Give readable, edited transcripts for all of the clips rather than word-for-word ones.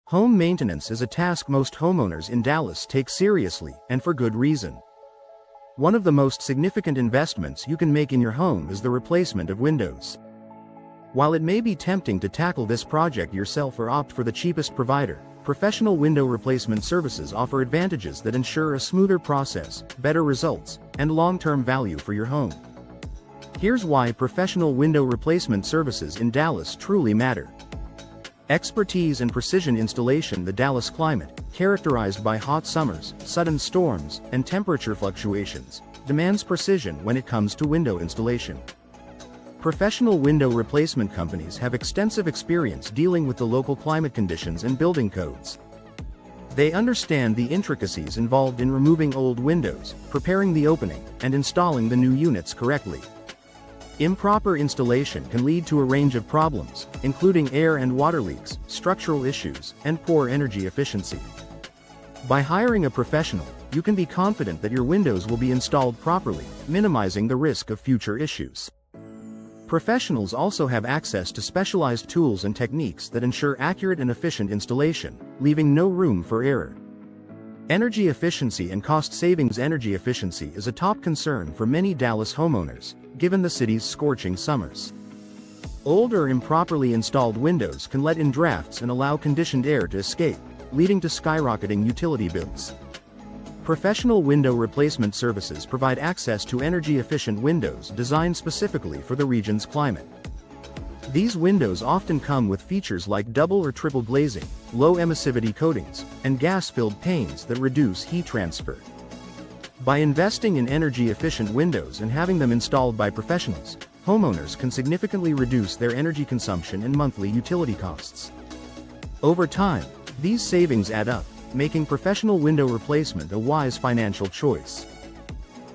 Home maintenance is a task most homeowners in Dallas take seriously, and for good reason. One of the most significant investments you can make in your home is the replacement of windows. While it may be tempting to tackle this project yourself or opt for the cheapest provider, professional window replacement services offer advantages that ensure a smoother process, better results, and long-term value for your home. Here's why professional window replacement services in Dallas truly matter. Expertise and precision installation. The Dallas climate, characterized by hot summers, sudden storms, and temperature fluctuations, demands precision when it comes to window installation. Professional window replacement companies have extensive experience dealing with the local climate conditions and building codes. They understand the intricacies involved in removing old windows, preparing the opening, and installing the new units correctly. Improper installation can lead to a range of problems, including air and water leaks, structural issues, and poor energy efficiency. By hiring a professional, you can be confident that your windows will be installed properly, minimizing the risk of future issues. Professionals also have access to specialized tools and techniques that ensure accurate and efficient installation, leaving no room for error. Energy efficiency and cost savings. Energy efficiency is a top concern for many Dallas homeowners, given the city's scorching summers. Old or improperly installed windows can let in drafts and allow conditioned air to escape, leading to skyrocketing utility bills. Professional window replacement services provide access to energy-efficient windows designed specifically for the region's climate. These windows often come with features like double or triple glazing, low emissivity coatings, and gas-filled panes that reduce heat transfer. By investing in energy-efficient windows and having them installed by professionals, homeowners can significantly reduce their energy consumption and monthly utility costs. Over time, these savings add up, making professional window replacement a wise financial choice.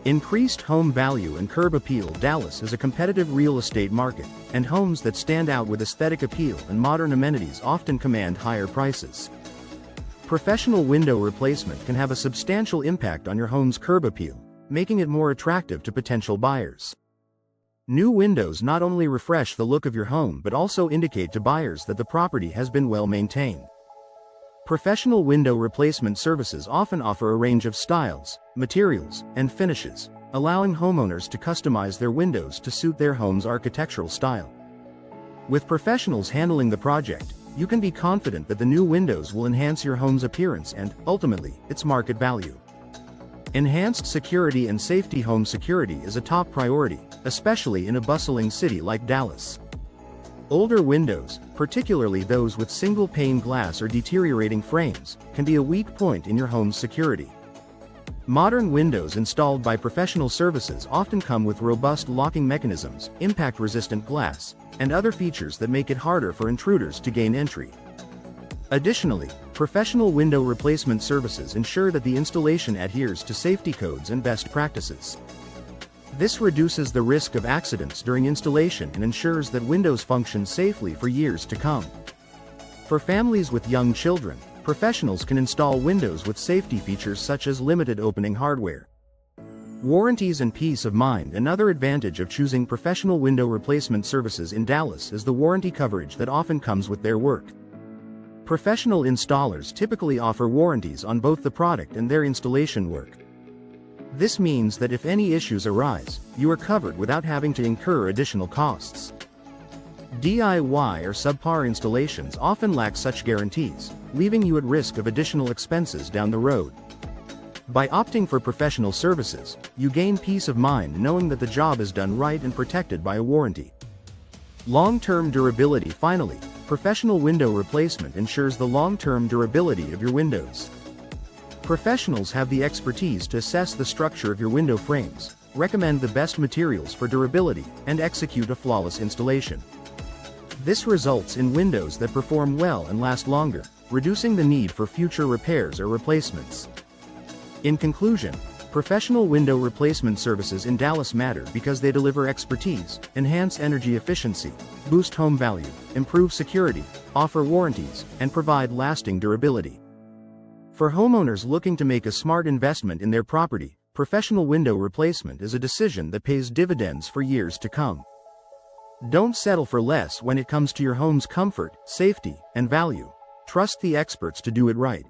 Increased home value and curb appeal. Dallas is a competitive real estate market, and homes that stand out with aesthetic appeal and modern amenities often command higher prices. Professional window replacement can have a substantial impact on your home's curb appeal, making it more attractive to potential buyers. New windows not only refresh the look of your home but also indicate to buyers that the property has been well maintained. Professional window replacement services often offer a range of styles, materials, and finishes, allowing homeowners to customize their windows to suit their home's architectural style. With professionals handling the project, you can be confident that the new windows will enhance your home's appearance and, ultimately, its market value. Enhanced security and safety. Home security is a top priority, especially in a bustling city like Dallas. Older windows, particularly those with single-pane glass or deteriorating frames, can be a weak point in your home's security. Modern windows installed by professional services often come with robust locking mechanisms, impact-resistant glass, and other features that make it harder for intruders to gain entry. Additionally, professional window replacement services ensure that the installation adheres to safety codes and best practices. This reduces the risk of accidents during installation and ensures that windows function safely for years to come. For families with young children, professionals can install windows with safety features such as limited opening hardware. Warranties and peace of mind. Another advantage of choosing professional window replacement services in Dallas is the warranty coverage that often comes with their work. Professional installers typically offer warranties on both the product and their installation work. This means that if any issues arise, you are covered without having to incur additional costs. DIY or subpar installations often lack such guarantees, leaving you at risk of additional expenses down the road. By opting for professional services, you gain peace of mind knowing that the job is done right and protected by a warranty. Long-term durability. Finally, professional window replacement ensures the long-term durability of your windows. Professionals have the expertise to assess the structure of your window frames, recommend the best materials for durability, and execute a flawless installation. This results in windows that perform well and last longer, reducing the need for future repairs or replacements. In conclusion, professional window replacement services in Dallas matter because they deliver expertise, enhance energy efficiency, boost home value, improve security, offer warranties, and provide lasting durability. For homeowners looking to make a smart investment in their property, professional window replacement is a decision that pays dividends for years to come. Don't settle for less when it comes to your home's comfort, safety, and value. Trust the experts to do it right.